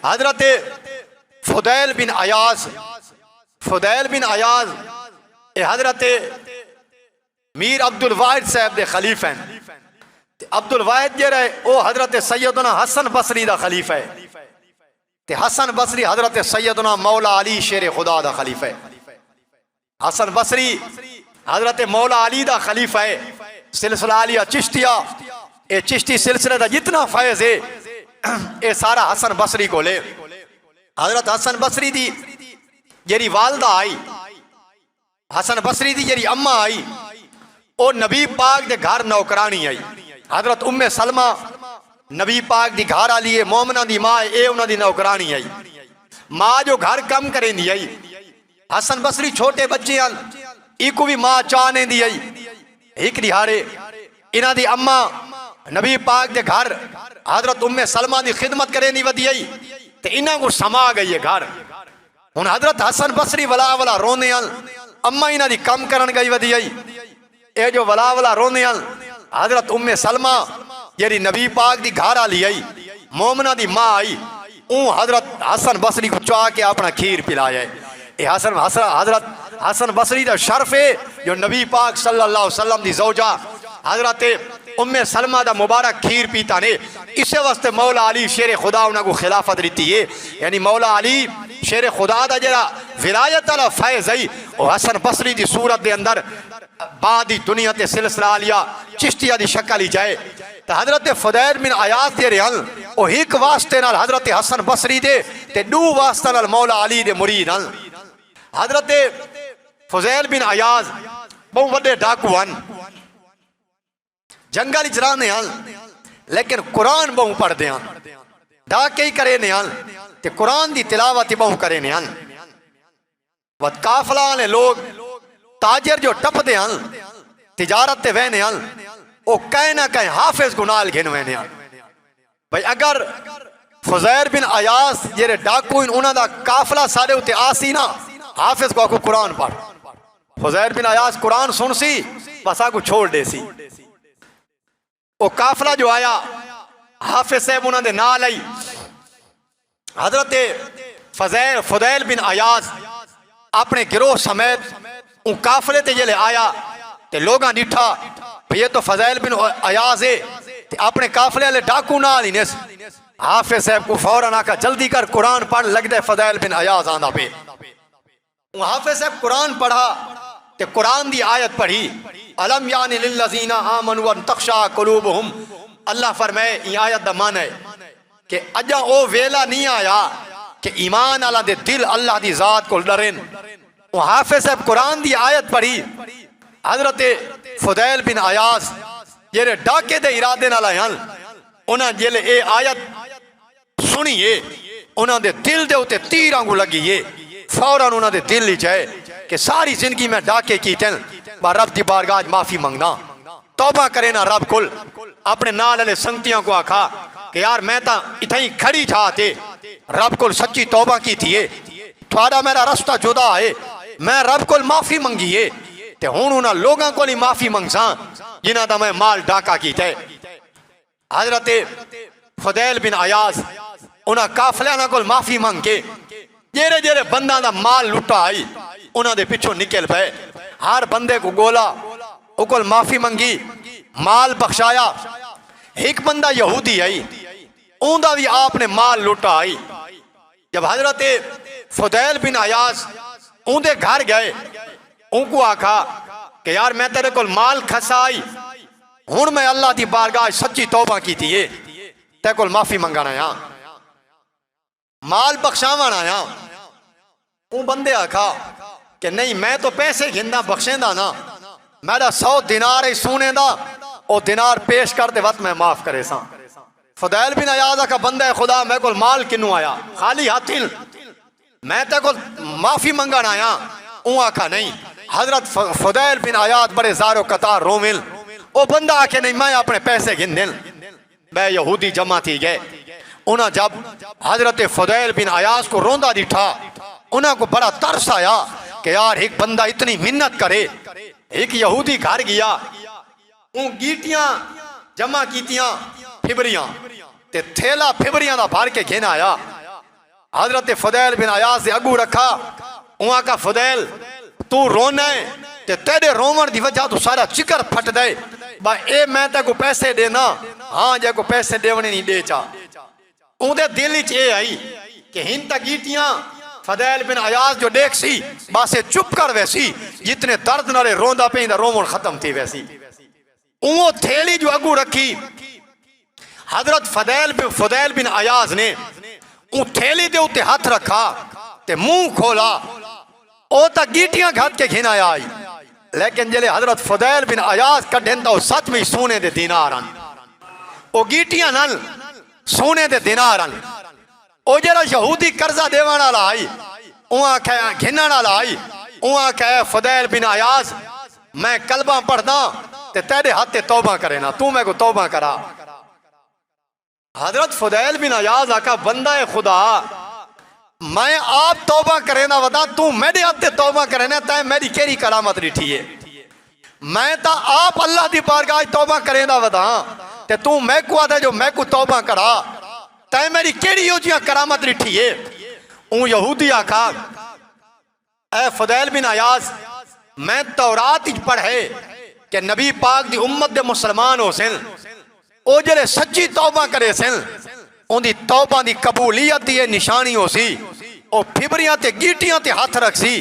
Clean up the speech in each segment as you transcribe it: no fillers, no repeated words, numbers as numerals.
हजरत फुदैल बिन अयाज ये हजरत मीर अब्दुल वाहिद साहब दे खलीफा हैं। अब्दुल वाहिद जे रहे वो हजरत सैयदना हसन बसरी दा खलीफा है ते हसन बसरी हजरत सैयदना मौला अली शेर खुदा दा खलीफा है। हसन बसरी हजरत मौला अली दा खलीफा है। सिलसिला आलिया चिश्तिया ये चिश्ती सिलसिले का जितना फैज है ये सारा हसन बसरी को ले। हजरत हसन बसरी दी जेरी वालदा आई, हसन बसरी दी जेरी अम्मा आई, वो नबी पाक दे घर नौकरानी आई। हजरत उम्मे सलमा नबी पाक दी घर आली है, मोमना दी माँ है, उन्हों दी नौकरानी आई। माँ जो घर कम करेंदी आई, हसन बसरी छोटे बच्चे हैं इको भी माँ चाहने दी आई। एक दिहाड़े इन्हां दी अम्मा नबी पाक दे घर हजरत उम्मे सलमा दी खिदमत करेंदी वधी आई ते इन्हां को समा गई है घर। हुण हजरत हसन बसरी वला वला रोंदे हन, अम्मा इन्हां दी कम करन गई वधी आई। ये जो वला वला रोंदे हन हजरत उम्मे सलमा जेरी नबी पाक दी घर आली आई, मोमना दी माँ आई, हजरत हसन बसरी को चाह के अपना खीर पिलाया है। हजरत हसन बसरी का शर्फ है जो नबी पाक सल्लल्लाहु अलैहि वसल्लम दी ज़ौजा हजरत उम्मे सलमा दा मुबारक खीर पीता ने। इस वास्ते मौला अली शेर खुदा उन्होंने खिलाफत दी है। यानी मौला अली शेर खुदा दा जरा विलायत वाला फैज़ है वो हसन बसरी की सूरत के अंदर बादी दुनिया ते सिलसिला आलिया चिश्तिया की शक्ल ही जाए। तो हजरत फुदैल बिन अयाज दे रहन वो एक वास्ते नाल हजरत हसन बसरी दे ते दू वास्ते नाल मौला अली दे मुरीद हन। हजरत फुदैल बिन अयाज बहुत बड़े डाकू हन, जंगल च रहिंदे हन, लेकिन कुरान बहु पढ़ते हैं, डाके ही करे ने हन ते कुरान की तिलावत ही बहु करे ने हन। काफला ने लोग ताजर जो टपदे हन तिजारत ते वहने हन वो कहीं ना कहीं हाफिज गुनाल घिन वहने हन। भाई अगर फुदैल बिन अयाज जेरे डाकू उन्हों का काफला सारे उत्ते आसी ना हाफिज को आखो कुरान पढ़, फुदैल बिन अयाज कुरान सुन सी बस आको छोड़ दे सी। वो काफला जो आया हाफिज साहब उन्होंने नाल आई। हजरत फुदैल बिन अयाज अपने गिरोह समेत काफले ते जले आया ते लोगा डिठा ये तो फुदैल बिन अयाज है ते अपने काफले वाले डाकू नाल ही ने। हाफिज साहब को फौरन आका जल्दी कर कुरान पढ़, लगदे फुदैल बिन अयाज आंदा पे। हाफिज साहब कुरान पढ़ा ते कुरान दी आयत पढ़ी अलम यानी लिल्लज़ीना आमनू अन तख्शा कुलूबुहुम। अल्लाह फरमाए ये आयत दा मान है कि अजा ओ वेला नहीं आया कि ईमान वाला दे दिल अल्लाह दी जात को डरेन। हाफिज साहब कुरान दी आयत पढ़ी, हजरत फुदैल बिन अयाज जेरे डाके दे इरादे नाल हन उन्हें जेले ए आयत सुनिए उन्होंने दिल दे उते तीर आंगू लगी है। फौरन उन्होंने दिल ही जाए कि सारी जिंदगी में डाके की रब की बारगाह माफी मंगना, तौबा करे ना रब कुल। अपने नाल वाले संगतियों को आखा कि यार मैं तो इतनी खड़ी था ते रब को सच्ची तौबा की थी, थोड़ा मेरा रास्ता जुदा है, मैं रब को माफी मंगी है ते हुण उन्हां लोगों को माफी मंगसा जिन्हां दा मैं माल डाका कीता है। हजरत फुदैल बिन अयाज उन्हां काफलियां कोल माफी मंग के जेरे जेरे बंदा दा माल लुटा आई उन्हां दे पिछों निकल पे। हर बंदे को गोला उकोल माफी मंगी, माल बख्शाया। एक बंदा यहूदी आई उनका भी आपने माल लुटा आई। जब हजरत फुदैल बिन अयाज उनके घर गए उनको आखा कि यार मैं तेरे को माल खसा आई, हुण मैं अल्लाह की बारगाह सच्ची तौबा की थी, तेरे को माफी मंगाना आया, माल बख्शावन आया। वो बंदे आखा कि नहीं मैं तो पैसे घिंदा बख्शेंदा ना, मेरा 100 दिनार है सोने दा, और दिनार पेश कर दे वत मैं माफ करे सा। फुदैल बिन अयाज का बंदा है खुदा मैं को माल किनू आया खाली हाथिल, मैं ते को माफी मंगन आया। वो आखा नहीं, हजरत फुदैल बिन अयाज बड़े ज़ारो कतार रोमिल। वो बंदा आखे नहीं मैं अपने पैसे गिन दिन। मैं यहूदी जमा थी गए, उन्हें जब हजरत फुदैल बिन अयाज को रोंदा दिठा उन्हें को बड़ा तरस आया कि यार एक बंदा इतनी मिन्नत करे। एक यहूदी घर गया, गीटियां जमा कीतियां फिबरियां ते थैला फिबरियां दा भर के घेन आया हजरत फुदैल बिन अयाज से अगू रखा। उहाँ का फुदैल तू रोना है ते तेरे रोवन की वजह तू सारा चिकर फट दे बा ए मैं तेको पैसे देना हाँ जे को पैसे देवने नहीं दे चा। उनके दिल च ये आई कि हिन तक गीटियां फुदैल बिन अयाज जो देख सी बासे चुप कर वैसी जितने दर्द नाले रोंदा पे रोवन खत्म थी वैसी। वो थैली जो अगू रखी हजरत फुदैल बिन अयाज ने वो थैली दे उत्ते हाथ रखा ते मुंह खोला ओ तक गीटियां घात के घिनाया आई। लेकिन जले हजरत फुदैल बिन अयाज कढ़न तो सच में सोने दे दिनार ओ गीटियां नल सोने दे दिनार ओ जरा यहूदी कर्जा देवन वाला आई उहाँ कह घिनण वाला आई उहाँ कह फुदैल बिन अयाज मैं कलमा पढ़दा ते तेरे हाथ ते तौबा करे ना तू मैं को तौबा करा। हजरत फुदैल बिन अयाज आका बंदा है खुदा मैं आप तौबा करे ना बता तू मेरे हाथ ते तौबा करे ना तै मेरी केरी करामत डिठी है मैं ता आप अल्लाह दी बारगाह तौबा करे ना बता ते तू मैं को आदा जो मैं को तौबा करा तै मेरी केरी योजिया करामत डिठी है। ऊ यहूदी आका ए फुदैल बिन अयाज मैं तौरात पढ़े कि नबी पाक दी उम्मत दे मुसलमान हो सन ओ जरे सच्ची तौबा करे सन उनकी तौबा दी कबूलियत दी निशानी हो सी ओ फिबरियां ते गीटियां ते हाथ रख सी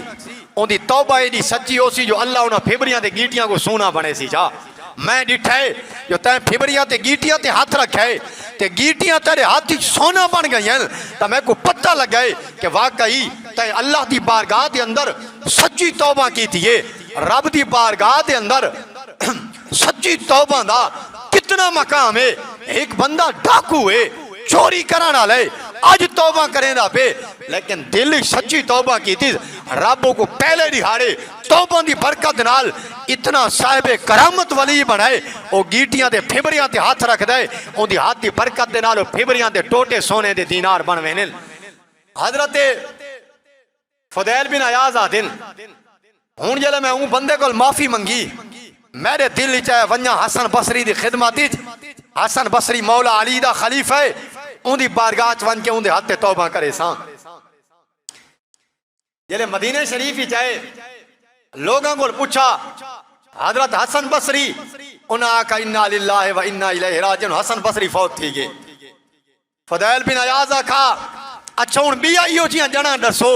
उनकी तौबा एडी सच्ची हो सी जो अल्लाह उन्हें फिबरियां ते गीटियां को सोना बने सी जा। मैं डिठे जो तैं फिबरियां ते गीटियां ते हाथ रखे ते गीटियां तेरे हाथ सोना बन गई तो मैं को पता लगे कि वाकई तैं अल्लाह की बारगाह के अंदर सच्ची तौबा की थी रब की बारगाह के अंदर सच्ची तौबा दा कितना मकाम है। एक बंदा डाकू है चोरी कराने वाले अज तौबा करेंदा पे लेकिन दिल सच्ची तौबा की थी रब को पहले दिहाड़े तौबा की बरकत नाल इतना साहिबे करामत वली बनाए वो गीटियां ते फिबरियां ते हाथ रख दे उनकी हाथ की बरकत दे नाल फिबरियां ते टोटे सोने दे दीनार बन वेने। हजरत फुदैल बिन अयाज आदिन हुन जले मैं उन बंदे को माफी मंगी मेरे दिल च वन्या हसन बसरी की खिदमत हसन बसरी मौला अली दा खलीफा है उनकी बारगाह च वन के उनके हाथ तौबा करे सा। जले मदीने शरीफ जाए लोगों को पूछा हजरत हसन बसरी उन्हें आखा इन्ना लिल्लाहि व इन्ना इलैहि राजिऊन हसन बसरी फौत थी गए। फुदैल बिन अयाज आखा अच्छा हुन बिया इहो जियां जना दसो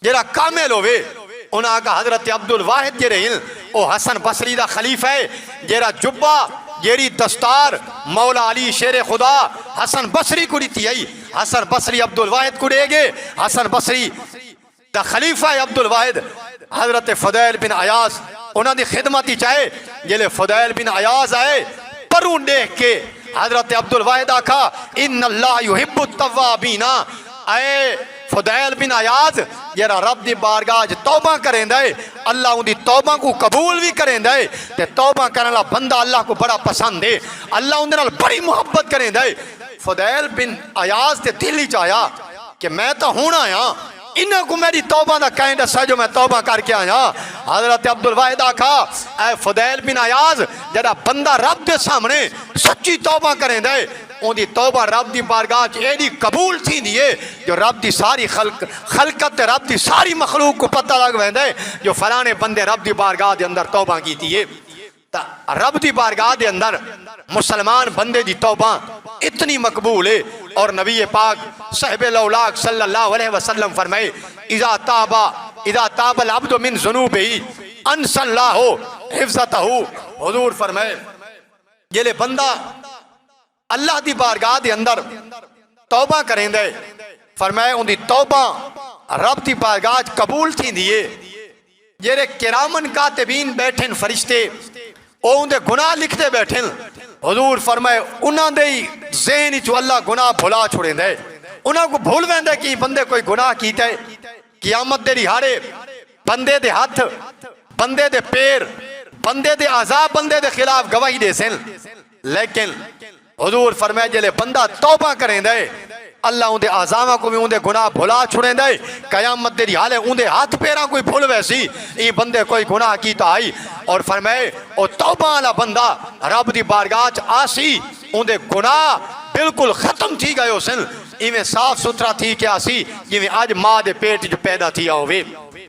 जेड़ा कामिल होवे उन्हें आखा हजरत अब्दुल वाहिद जेरे ओ हसन बसरी दा खलीफा है जेड़ा जुब्बा जेड़ी दस्तार मौला अली शेर खुदा हसन बसरी को दी आई हसन बसरी अब्दुल वाहिद को देगे हसन बसरी दा खलीफा है अब्दुल वाहिद हजरत फुदैल बिन अयाज उन्होंने खिदमत ही चाहे जले फुदैल बिन अयाज आए परू देख के हजरत अब्दुल वाहिद आखा इन्नल्लाह युहिब्बुत तव्वाबीना आए फुदैल बिन अयाज जरा रब दी बारगाह तौबा करें दे अल्लाह उनकी तौबा को कबूल भी करें दे ते तौबा करने वाला बंदा अल्लाह को बड़ा पसंद है अल्लाह उनके नाल बड़ी मुहब्बत करें दे। फुदैल बिन अयाज ते दिल ही आया कि मैं तो हूं आया इन्हों को मेरी तौबा का कहीं दसा जो मैं तौबा करके आया। हजरत अब्दुल वाहिद आखा ए फुदैल बिन अयाज जरा बंदा रब के सामने सच्ची तौबा करें दे उनकी तौबा रब की बारगाह एडी कबूल थी है जो रब की सारी खलकत रब की सारी मखलूक को पता लग वेंदा है जो फलाने बंदे रब की बारगाह के अंदर तौबा की है। रब की बारगाह के अंदर मुसलमान बंदे की तौबा इतनी मकबूल है और नबी पाक साहिबे लौलाक सल्लल्लाहु अलैहि वसल्लम फरमाए इज़ा ताबल अब्दु मिन ज़ुनूबिही अनसल्लाहु हिफ्ज़तहु। हुजूर फरमाए जेले बंदा अल्लाह की बारगाह के अंदर तौबा करें दे फरमाए उनकी तौबा रब की बारगाह कबूल थी है। जेरे किरामन कातिबीन बैठे फरिश्ते ओ उनके गुनाह लिखते बैठे हुजूर फरमाए उन्होंने ज़हन चो अल्लाह गुनाह भुला छोड़े दे उन्होंने को भूल वेंदे कि बंदे कोई गुनाह कीता है। कियामत दे दिहाड़े बंदे दे हाथ बंदे दे पैर बंदे दे आज़ाब बंदे दे खिलाफ गवाही दे सन लेकिन हुजूर फरमाए जले बंदा तौबा करें दे अल्लाह उनके आज़ामा को भी उनके गुनाह भुला छुड़े दे कयामत तेरी हाल है उनके हाथ पैरा कोई भूल वैसी ये बंदे कोई गुनाह की तो आई और फरमाए ओ तौबा वाला बंदा रब की बारगाह आसी उनके गुनाह बिल्कुल खत्म थी गए सन इवें साफ सुथरा थी क्या सी जिवें अज मां दे पेट च पैदा थिया होवे।